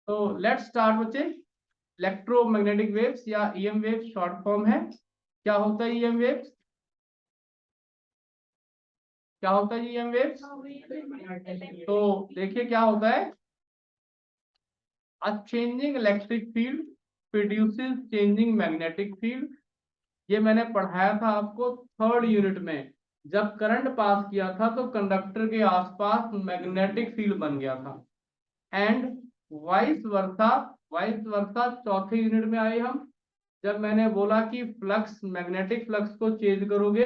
तो let's start बच्चे। Electromagnetic waves या ईएम वेव्स शॉर्ट फॉर्म है। क्या होता है ईएम वेव्स? क्या होता है ईएम वेव्स? तो देखिए क्या होता है, अ changing electric field produces changing magnetic field. ये मैंने पढ़ाया था आपको थर्ड यूनिट में। जब करंट पास किया था तो कंडक्टर के आसपास मैग्नेटिक फील्ड बन गया था। एंड वाइस वर्सा चौथे यूनिट में आए हम, जब मैंने बोला कि फ्लक्स मैग्नेटिक फ्लक्स को चेंज करोगे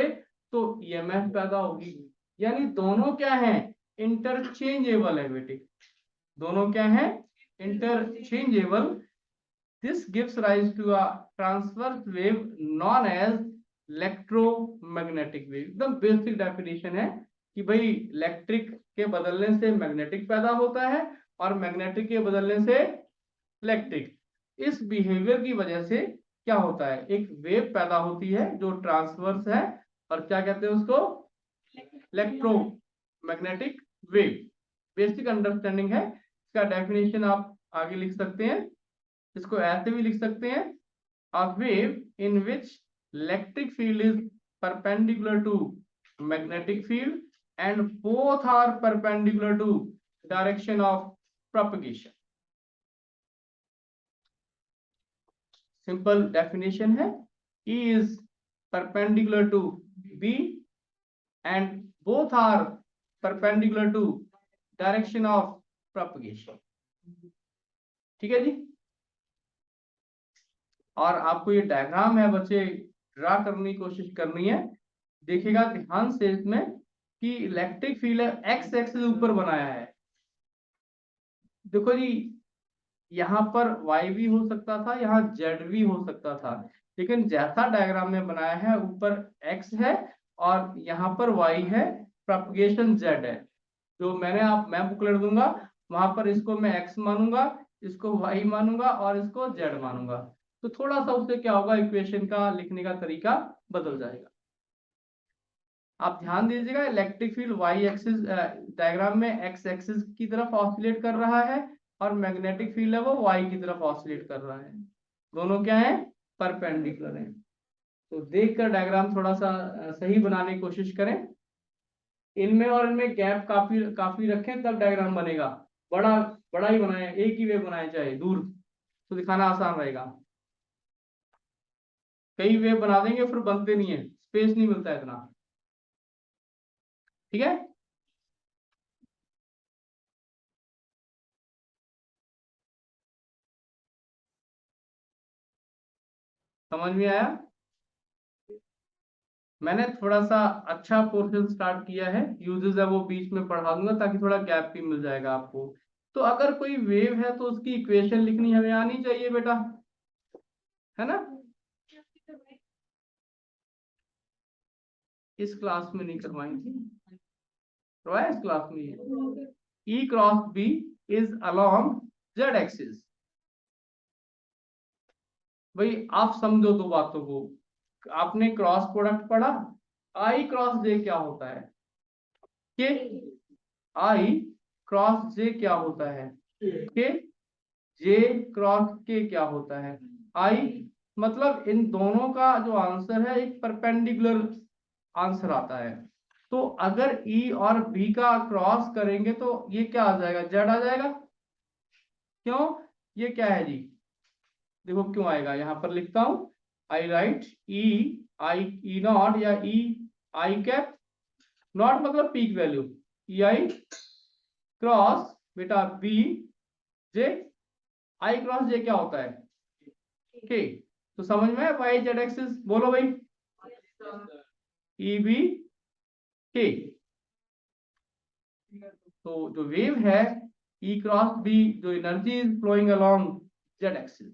तो ईएमएफ पैदा होगी। यानी दोनों क्या है, इंटरचेंजेबल है बेटे, दोनों क्या है, interchangeable. This gives rise to a transverse wave known as electromagnetic wave. एकदम बेसिक डेफिनेशन है कि भाई इलेक्ट्रिक के बदलने से मैग्नेटिक पैदा होता है और मैग्नेटिक के बदलने से इलेक्ट्रिक। इस बिहेवियर की वजह से क्या होता है, एक वेव पैदा होती है जो ट्रांसवर्स है, और क्या कहते हैं उसको, इलेक्ट्रोमैग्नेटिक वेव। बेसिक अंडरस्टैंडिंग है। इसका डेफिनेशन आप आगे लिख सकते हैं, इसको ऐसे भी लिख सकते हैं, a wave in which electric field is perpendicular to magnetic field and both are perpendicular to direction of propagation. Simple definition है, E is perpendicular to B and both are perpendicular to direction of propagation। ठीक है जी। और आपको ये diagram है बच्चे draw करने की कोशिश करनी है। देखिएगा ध्यान से इसमें कि इलेक्ट्रिक फील्ड एक्स एक्सिस ऊपर बनाया है। देखो जी, यहाँ पर y भी हो सकता था, यहाँ z भी हो सकता था, लेकिन जैसा डायग्राम में बनाया है ऊपर x है और यहाँ पर y है, प्रोपगेशन z है। जो मैं बुकलेट दूंगा वहां पर इसको मैं x मानूंगा, इसको y मानूंगा और इसको z मानूंगा। तो थोड़ा सा उससे क्या होगा, इक्वेशन का लिखने का तरीका बदल जाएगा। आप ध्यान दीजिएगा, electric field Y axis diagram में एक्स एक्सिस की तरफ ऑसिलेट कर रहा है और मैग्नेटिक फील्ड है वो वाई की तरफ ऑसिलेट कर रहा है। दोनों क्या है, परपेंडिकुलर है। तो देखकर डायग्राम थोड़ा सा सही बनाने की कोशिश करें। इनमें और इनमें गैप काफी काफी रखें तब डायग्राम बनेगा। बड़ा बड़ा ही बनाए, एक ही वे बनाए, चाहे दूर तो दिखाना आसान रहेगा। कई वे बना देंगे फिर बनते नहीं है, स्पेस नहीं मिलता है इतना। ठीक है, समझ में आया? मैंने थोड़ा सा अच्छा पोर्शन स्टार्ट किया है, यूजेस है वो बीच में पढ़ा दूंगा ताकि थोड़ा गैप भी मिल जाएगा आपको। तो अगर कोई वेव है तो उसकी इक्वेशन लिखनी हमें आनी चाहिए बेटा, है ना? इस क्लास में नहीं करवाएंगे, करवाया इस क्लास में। E cross B is along Z axis. भाई आप समझो दो बातों को, आपने क्रॉस प्रोडक्ट पढ़ा, I क्रॉस J क्या होता है, के I क्रॉस J क्या होता है, के J क्रॉस K क्या होता है, I। मतलब इन दोनों का जो आंसर है एक परपेंडिकुलर आंसर आता है। तो अगर E और B का क्रॉस करेंगे तो ये क्या आ जाएगा, Z आ जाएगा। क्यों, ये क्या है जी, देखो क्यों आएगा, यहां पर लिखता हूं, आई right E I E not या ई आई कैप, नॉट मतलब पीक वैल्यू, ई आई क्रॉस बेटा बी जे, आई क्रॉस जे क्या होता है, के। तो समझ में वाई जेड एक्सिस, बोलो भाई, ई बी के। तो जो वेव है ई क्रॉस बी, जो energy is flowing along Z axis,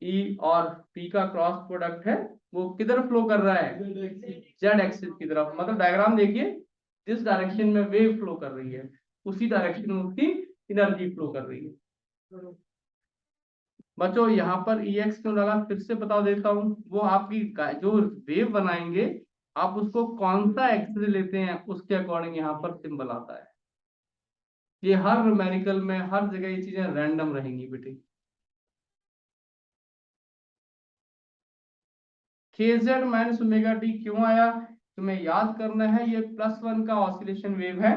E और पी का क्रॉस प्रोडक्ट है वो किधर फ्लो कर रहा है, जेड एक्सिस की तरफ। मतलब डायग्राम देखिए, जिस डायरेक्शन में वेव फ्लो कर रही है उसी डायरेक्शन में उसकी एनर्जी फ्लो कर रही है। बच्चों यहाँ पर EX क्यों डाला फिर से बता देता हूँ, वो आपकी जो वेव बनाएंगे आप उसको कौन सा एक्सिस लेते हैं उसके अकॉर्डिंग यहाँ पर सिंबल आता है। ये हर न्यूमेरिकल में हर जगह ये चीजें रैंडम रहेंगी बेटे। kz माइनस ओमेगा टी क्यों आया, तुम्हें याद करना है, ये +1 का ऑसिलेशन वेव है,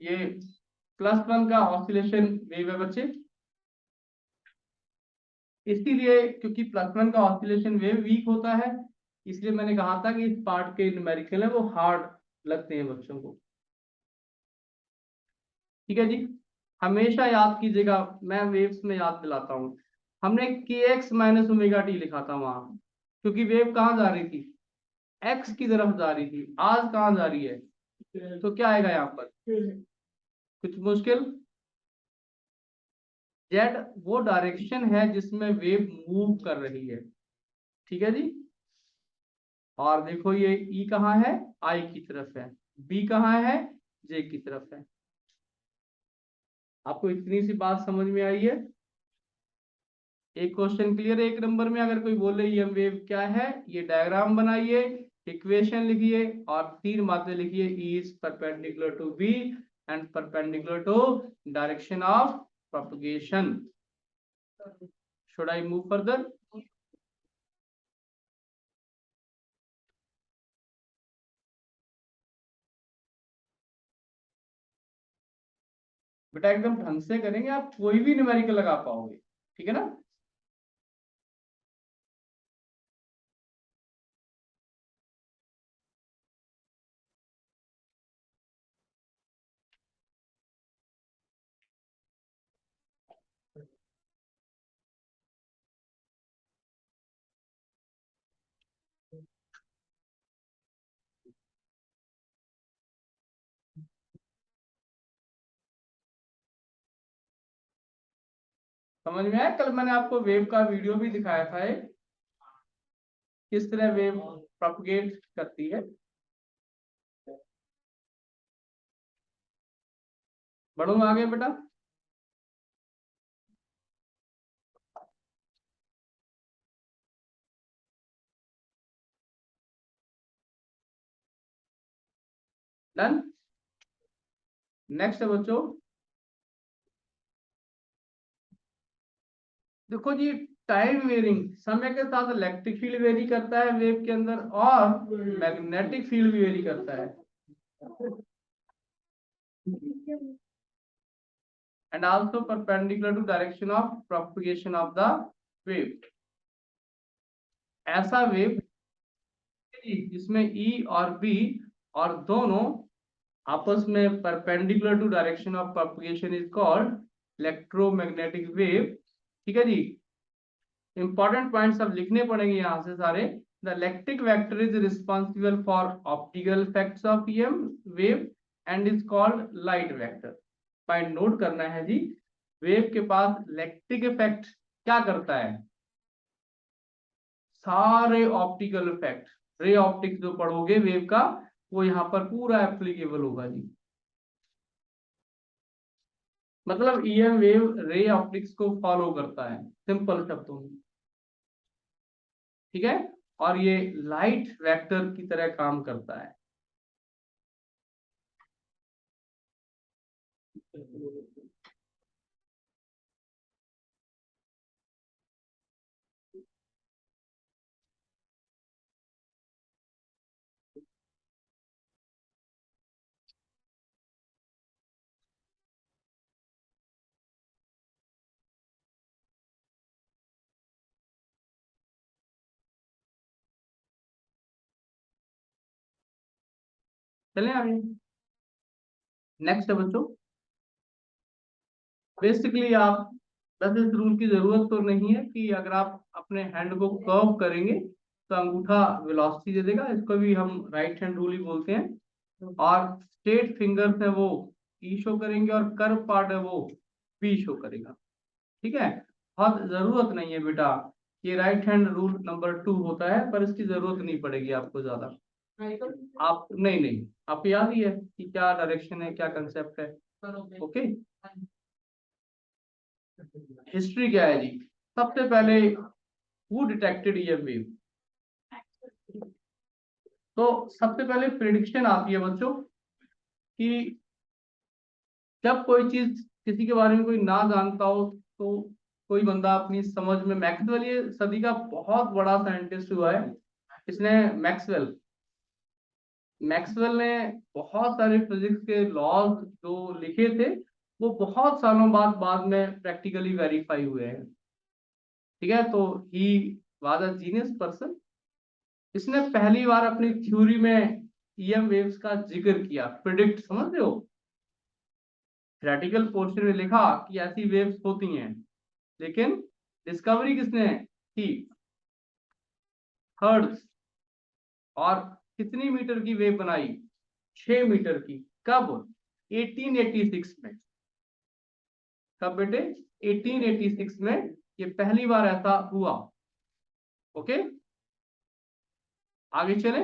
ये +1 का ऑसिलेशन वेव है बच्चे। इसीलिए क्योंकि +1 का ऑसिलेशन वेव वीक होता है, इसलिए मैंने कहा था कि इस पार्ट के न्यूमेरिकल है वो हार्ड लगते हैं बच्चों को। ठीक है जी, हमेशा याद कीजिएगा, मैं वेव्स में याद दिलाता हूँ, हमने kx माइनस ओमेगा टी लिखा था वहां, क्योंकि वेव कहाँ जा रही थी, x की तरफ जा रही थी, आज कहाँ जा रही है, तो क्या आएगा यहाँ पर, कुछ मुश्किल। जेड वो डायरेक्शन है जिसमें वेव मूव कर रही है, ठीक है जी। और देखो ये ई कहाँ है, आई की तरफ है, बी कहाँ है, जे की तरफ है। आपको इतनी सी बात समझ में आई है। एक क्वेश्चन क्लियर है, एक नंबर में अगर कोई बोले ये वेव क्या है, ये डायग्राम बनाइए, इक्वेशन लिखिए और 3 बातें लिखिए, is perpendicular to B and perpendicular to direction of propagation. Should I move further. बेटा एकदम ढंग से करेंगे, आप कोई भी न्यूमेरिकल लगा पाओगे, ठीक है ना। समझ में आया, कल मैंने आपको वेव का वीडियो भी दिखाया था, एक किस तरह वेव प्रोपगेट करती है। बढ़ो आगे बेटा। डन। नेक्स्ट है बच्चों, देखो जी, टाइम वेरिंग, समय के साथ इलेक्ट्रिक फील्ड वेरी करता है वेव के अंदर, और मैग्नेटिक फील्ड भी वेरी करता है, and also perpendicular to direction of propagation of the wave. ऐसा वेव जिसमें ई और बी और दोनों आपस में perpendicular to direction of propagation is called electromagnetic wave. ठीक है जी, इंपॉर्टेंट पॉइंट्स अब लिखने पड़ेंगे यहां से सारे। The electric vector is responsible for optical effects of EM wave and is called light vector. Point note करना है जी, वेव के पास इलेक्ट्रिक इफेक्ट क्या करता है, सारे ऑप्टिकल इफेक्ट, रे ऑप्टिक्स जो पढ़ोगे वेव का, वो यहाँ पर पूरा एप्लीकेबल होगा जी। मतलब ईएम वेव रे ऑप्टिक्स को फॉलो करता है सिंपल शब्दों में, ठीक है। और ये लाइट वेक्टर की तरह काम करता है। चले आगे, नेक्स्ट है बच्चों, बेसिकली आप बस इस रूल की जरूरत तो नहीं है कि अगर आप अपने हैंड को कर्व करेंगे तो अंगूठा वेलोसिटी दे देगा, इसको भी हम राइट हैंड रूल ही बोलते हैं। और स्ट्रेट फिंगर्स है वो ई शो करेंगे और कर्व पार्ट है वो पी शो करेगा, ठीक है। बहुत जरूरत नहीं है बेटा, ये राइट हैंड रूल नंबर 2 होता है, पर इसकी जरूरत नहीं पड़ेगी आपको ज्यादा। आप नहीं नहीं, आप याद ही है कि क्या डायरेक्शन है, क्या कंसेप्ट है। ओके, हिस्ट्री क्या है जी, सबसे पहले हु डिटेक्टेड ईएम वेव, तो सबसे पहले प्रिडिक्शन आती है बच्चों, कि जब कोई चीज किसी के बारे में कोई ना जानता हो तो कोई बंदा अपनी समझ में, मैक्सवेल ये सदी का बहुत बड़ा साइंटिस्ट हुआ है, इसने मैक्सवेल मैक्सवेल ने बहुत सारे फिजिक्स के लॉज जो लिखे थे वो बहुत सालों बाद में प्रैक्टिकली वेरीफाई हुए हैं। ठीक है, तो he was a genius person. इसने पहली बार अपनी थ्योरी में ईएम वेव्स का जिक्र किया, प्रिडिक्ट, समझ रहे हो, थ्योरेटिकल पोर्शन में लिखा कि ऐसी वेव्स होती हैं, लेकिन डिस्कवरी किसने की? हर्ट्ज। और कितनी मीटर की वेव बनाई? 6 मीटर की। कब? 1886 में। कब बेटे? 1886 में ये पहली बार ऐसा हुआ। ओके, आगे चले।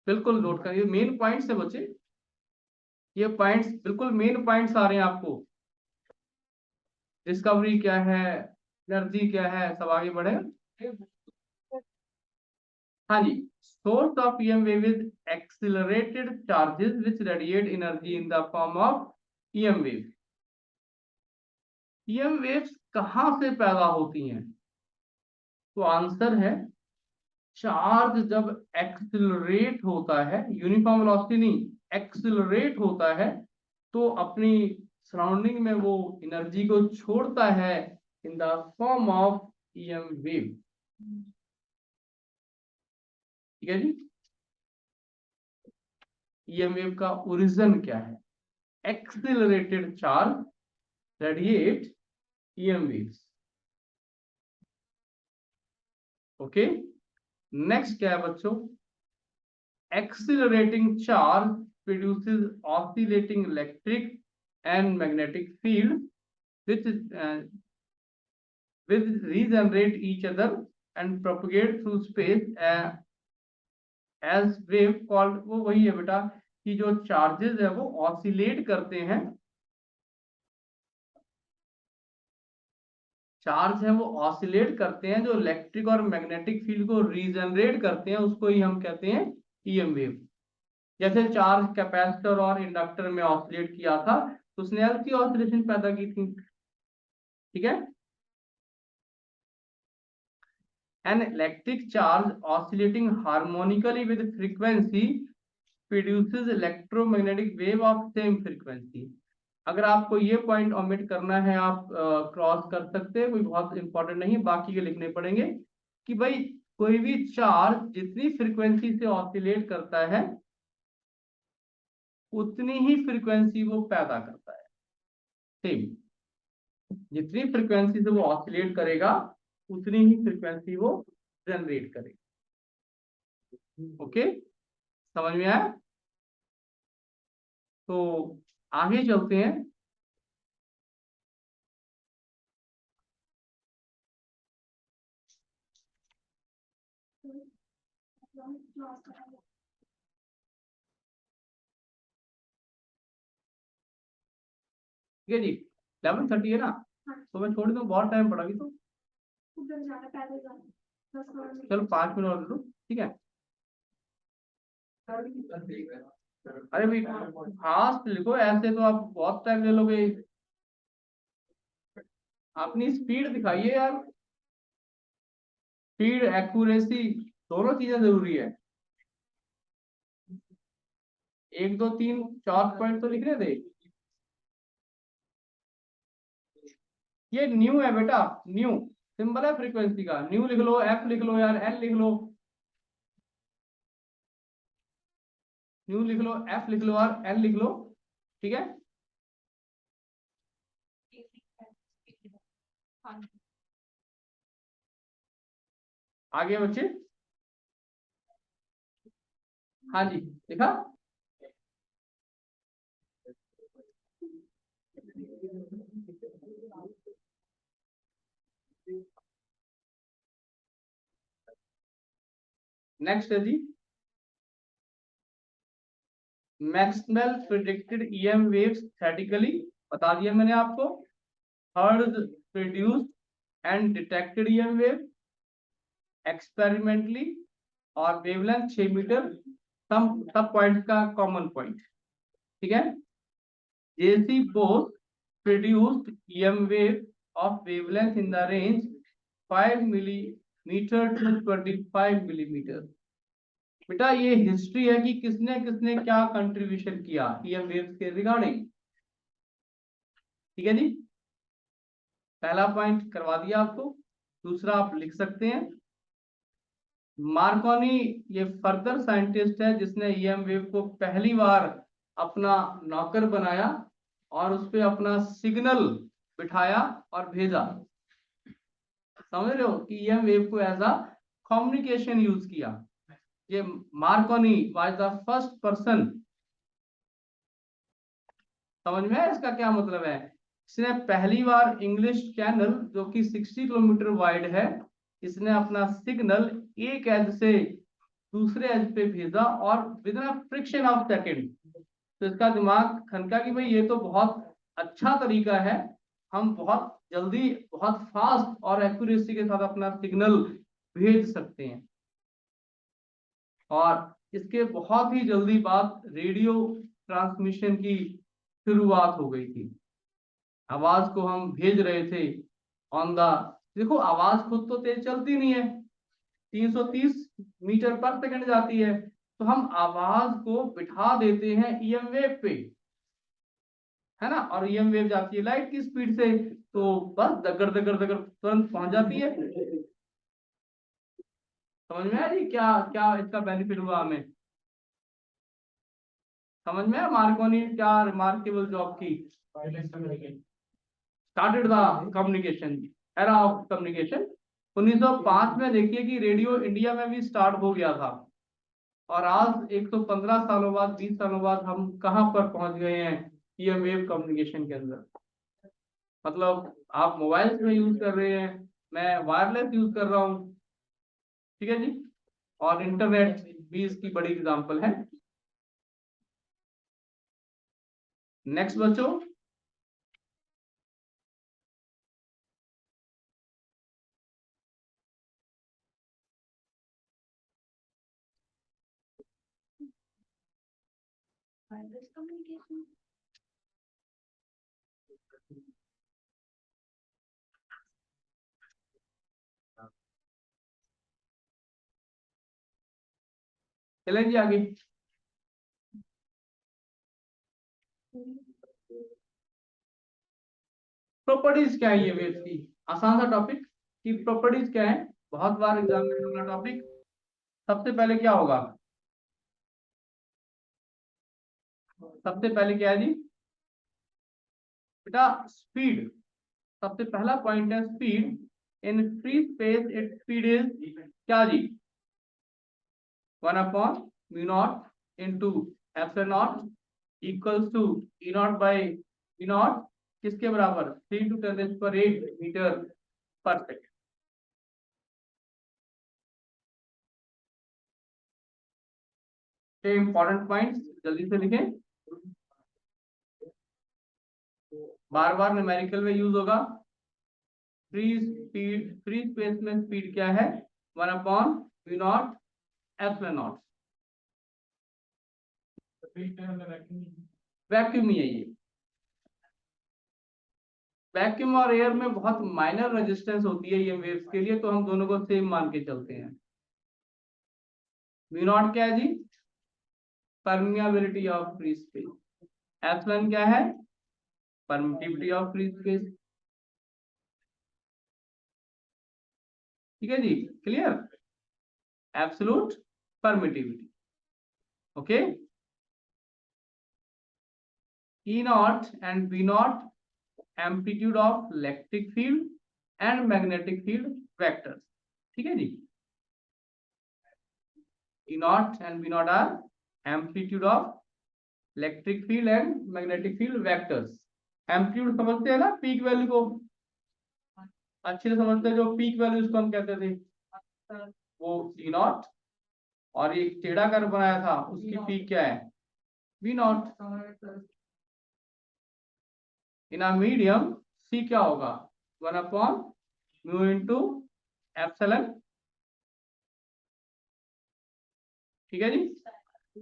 बिल्कुल नोट करिए, मेन पॉइंट्स है बच्चे, ये पॉइंट्स बिल्कुल मेन पॉइंट्स आ रहे हैं आपको। डिस्कवरी क्या है, एनर्जी क्या है, सब आगे बढ़े। हाँ जी, source of EM wave is accelerated charges which radiate energy in the form of EM wave। EM waves कहाँ से पैदा होती हैं? तो आंसर है, चार्ज जब एक्सिलरेट होता है, यूनिफॉर्म वेलोसिटी नहीं, एक्सिलरेट होता है, तो अपनी सराउंडिंग में वो एनर्जी को छोड़ता है in the form of EM wave. ठीक है जी, EM वेव का ओरिजिन क्या है? Accelerated charge radiate EM waves। Okay, next क्या है बच्चों? Accelerating charge produces oscillating electric and magnetic field which regenerate each other and propagate through space as wave called। वो वही है बेटा कि जो चार्जेस है वो ऑसिलेट करते हैं, चार्ज है वो ऑसिलेट करते हैं, जो इलेक्ट्रिक और मैग्नेटिक फील्ड को रीजनरेट करते हैं, उसको ही हम कहते हैं ईएम वेव। जैसे चार्ज कैपेसिटर और इंडक्टर में ऑसिलेट किया था तो उसने हल्की ऑसिलेशन पैदा की थी। ठीक है, an electric charge oscillating harmonically with frequency produces electromagnetic wave of same frequency. अगर आपको ये पॉइंट ओमिट करना है आप क्रॉस कर सकते हैं, कोई बहुत इंपॉर्टेंट नहीं, बाकी के लिखने पड़ेंगे कि भाई कोई भी चार्ज जितनी फ्रीक्वेंसी से ऑसिलेट करता है उतनी ही फ्रीक्वेंसी वो पैदा करता है। सेम, जितनी फ्रीक्वेंसी से वो ऑसिलेट करेगा उतनी ही फ्रीक्वेंसी वो जनरेट करेगा। ओके, समझ में आया? तो आगे चलते हैं। ठीक है जी, 11:30 है ना, तो मैं छोड़ दूं, बहुत टाइम पड़ा अभी तो। चलो 5 मिनट और दे दो, ठीक है। अरे भाई फास्ट लिखो, ऐसे तो आप बहुत टाइम ले लोगे। अपनी स्पीड दिखाइए यार, स्पीड एक्यूरेसी दोनों चीजें जरूरी है। 1 2 3 4 पॉइंट तो लिखने दे। ये न्यू है बेटा, न्यू सिंबल है फ्रीक्वेंसी का, न्यू लिख लो, एफ लिख लो यार, एल लिख लो, न्यू लिख लो, एफ लिख लो और एल लिख लो। ठीक है, आगे बच्चे। हाँ जी, लिखा। नेक्स्ट है जी, Maxwell predicted EM waves theoretically, बता दिया मैंने आपको। Hertz produced and detected EM wave experimentally, और वेवलेंथ 6 मीटर। सब पॉइंट्स का कॉमन पॉइंट, ठीक है। जेसी Bose produced EM wave of wavelength in the range 5 millimeter to 25 millimeter। बेटा ये हिस्ट्री है कि किसने किसने क्या कंट्रीब्यूशन किया EM वेव्स के रिगार्डिंग, ठीक है जी। पहला पॉइंट करवा दिया आपको। दूसरा आप लिख सकते हैं, मार्कोनी ये फर्दर साइंटिस्ट है जिसने EM वेव को पहली बार अपना नौकर बनाया और उस पे अपना सिग्नल बिठाया और भेजा। समझ रहे हो कि EM वेव को एज अ कम्युनिकेशन यूज किया। ये Markovnikov was the first person. समझ में है इसका क्या मतलब है? इसने पहली बार इंग्लिश चैनल जो कि 60 किलोमीटर वाइड है, इसने अपना सिग्नल एक एज से दूसरे एज पे भेजा और with in friction of second. तो इसका दिमाग खनका कि भाई ये तो बहुत अच्छा तरीका है, हम बहुत जल्दी बहुत फास्ट और एक्यूरेसी के साथ अपना सिग्नल भेज सकते हैं। और इसके बहुत ही जल्दी बाद रेडियो ट्रांसमिशन की शुरुआत हो गई थी। आवाज को हम भेज रहे थे ऑन द, देखो आवाज खुद तो तेज चलती नहीं है, 330 मीटर पर सेकंड जाती है, तो हम आवाज को बिठा देते हैं EM वेव पे, है ना। और EM वेव जाती है लाइट की स्पीड से, तो बस दगड़ दगड़ दगड़ तुरंत पहुंच जाती है। समझ में आया जी क्या क्या इसका बेनिफिट हुआ हमें? समझ में आया मार्कोनी क्या रिमार्केबल जॉब की? Started the communication, era of communication. 1905 में देखिए कि रेडियो इंडिया में भी स्टार्ट हो गया था, और आज 115 सालों बाद 20 सालों बाद हम कहां पर पहुंच गए हैं EM वेव कम्युनिकेशन के अंदर। मतलब आप मोबाइल में यूज कर रहे हैं, मैं वायरलेस यूज कर रहा हूँ, ठीक है जी। और इंटरनेट भी इसकी बड़ी एग्जांपल है। नेक्स्ट बच्चों, चलें जी आगे। प्रॉपर्टीज क्या है ये वेव्स की? आसान सा टॉपिक कि प्रॉपर्टीज क्या है, बहुत बार एग्जाम में होगा टॉपिक। सबसे पहले क्या होगा? सबसे पहले क्या है जी बेटा? स्पीड। सबसे पहला पॉइंट है speed. In free space it speed is क्या जी? 1/μ0 into ε0 equals to E0 by V0 किसके बराबर? 3 × 10⁸ मीटर पर सेकेंड। ये इंपॉर्टेंट पॉइंट्स जल्दी से लिखें, बार बार न्यूमेरिकल में यूज होगा। फ्री स्पेस में स्पीड क्या है? 1/μ0 ε0। वैक्यूम ही है ये। वैक्यूम और एयर में बहुत माइनर रेजिस्टेंस होती है ये वेव्स के लिए, तो हम दोनों को सेम मान के चलते हैं। V0 क्या है जी? Permeability of free space. ε क्या है? Permittivity of free space. ठीक है जी, clear? Absolute permittivity. Okay. E0 and V0 amplitude of electric field and magnetic field vectors। ठीक है जी। E0 and V0 are amplitude of electric field and magnetic field vectors। Amplitude समझते हैं ना, peak value को अच्छे से समझते हैं, जो पीक वैल्यू उसको हम कहते थे वो E0, और एक टेढ़ा कर्व बनाया था उसकी पीक क्या है? V0। In a medium C क्या होगा? 1/μ इंटू एप्सिलॉन। ठीक है जी।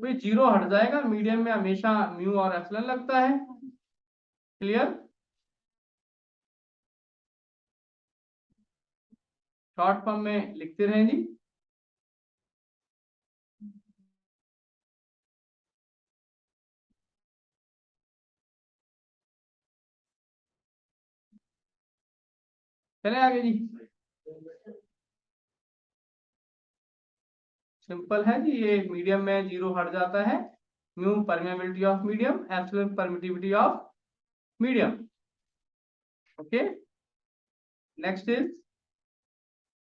भाई जीरो हट जाएगा, मीडियम में हमेशा म्यू और एप्सिलॉन लगता है। क्लियर? शॉर्ट फॉर्म में लिखते रहें जी। चले आगे जी। सिंपल है जी, ये मीडियम में जीरो हट जाता है। Mu permeability of medium, epsilon permittivity of medium. Okay, next is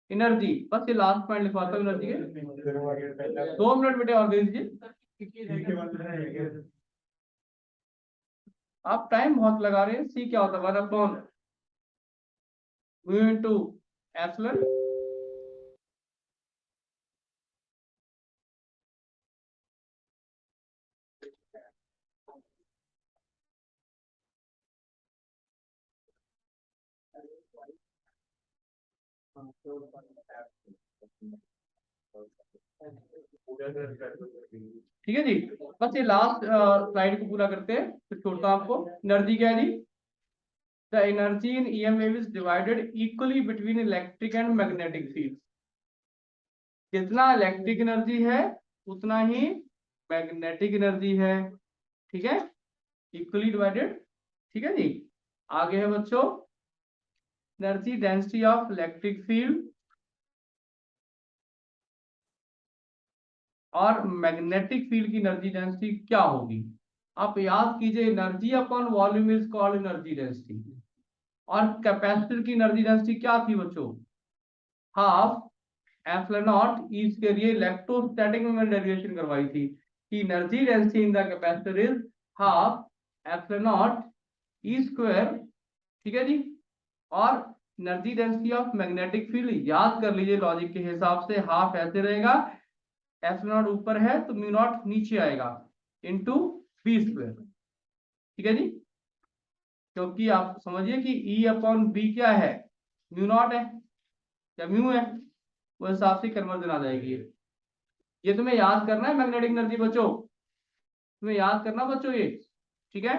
energy. बस ये लास्ट पॉइंट लिखवाता हूँ एनर्जी के। 2 मिनट बेटे और दे दीजिए। आप टाइम बहुत लगा रहे हैं। सी क्या होता है? 1/म्यू इंटू एप्सिलॉन। ठीक है जी, बस ये लास्ट स्लाइड को पूरा करते हैं, फिर छोड़ता हूं आपको। एनर्जी क्या है जी? The energy in EM wave is divided equally between electric and magnetic field. जितना इलेक्ट्रिक एनर्जी है उतना ही मैग्नेटिक एनर्जी है। ठीक है, इक्वली डिवाइडेड। ठीक है जी। आगे है बच्चों, energy density of electric field और मैग्नेटिक फील्ड की एनर्जी डेंसिटी क्या होगी? आप याद कीजिए, energy upon volume is called energy density. और कैपेसिटर की एनर्जी डेंसिटी क्या थी बच्चों? Half epsilon nought E square. ये इलेक्ट्रोस्टैटिक में मैंने डेरिवेशन करवाई थी कि energy density in the capacitor is half epsilon nought E square. ठीक है जी। और energy density of magnetic field याद कर लीजिए लॉजिक के हिसाब से, हाफ ऐसे रहेगा, एप्सिलॉन नॉट ऊपर है तो म्यू नॉट नीचे आएगा इनटू बी स्क्वायर। ठीक है जी, क्योंकि आप समझिए कि ई अपॉन बी क्या है? म्यू नॉट है या म्यू है, वो हिसाब से कन्वर्जन आ जाएगी। ये तुम्हें याद करना है मैग्नेटिक एनर्जी बच्चों, तुम्हें याद करना बच्चों ये। ठीक है,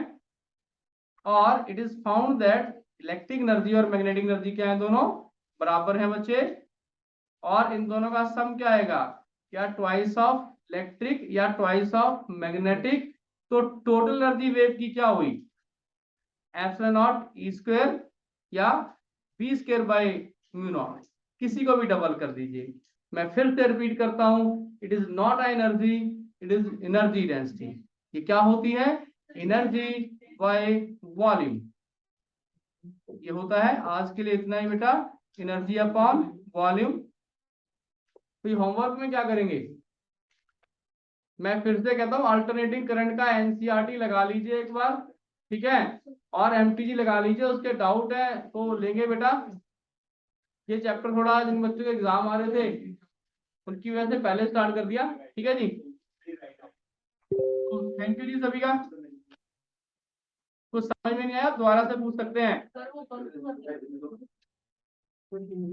और it is found that electric energy और मैग्नेटिक एनर्जी क्या है? दोनों बराबर हैं बच्चे। और इन दोनों का सम क्या आएगा? या ट्वाइस ऑफ इलेक्ट्रिक या ट्वाइस ऑफ मैग्नेटिक। तो टोटल एनर्जी वेव की क्या हुई? एप्सिलॉन नॉट ई स्क्वायर या B square by mu nought, किसी को भी डबल कर दीजिए। मैं फिर से रिपीट करता हूं, it is not energy, it is energy density. ये क्या होती है? Energy by volume. ये होता है। आज के लिए इतना ही बेटा, एनर्जी अपॉन वॉल्यूम। तो होमवर्क में क्या करेंगे? मैं फिर से कहता हूँ, अल्टरनेटिंग करंट का एनसीईआरटी लगा लीजिए एक बार। ठीक है, और एमटीजी लगा लीजिए। उसके डाउट है तो लेंगे बेटा। ये चैप्टर थोड़ा जिन बच्चों के एग्जाम आ रहे थे उनकी वजह से पहले स्टार्ट कर दिया। ठीक है जी, तो थैंक यू जी सभी का। कुछ समझ में नहीं आया दोबारा से पूछ सकते हैं।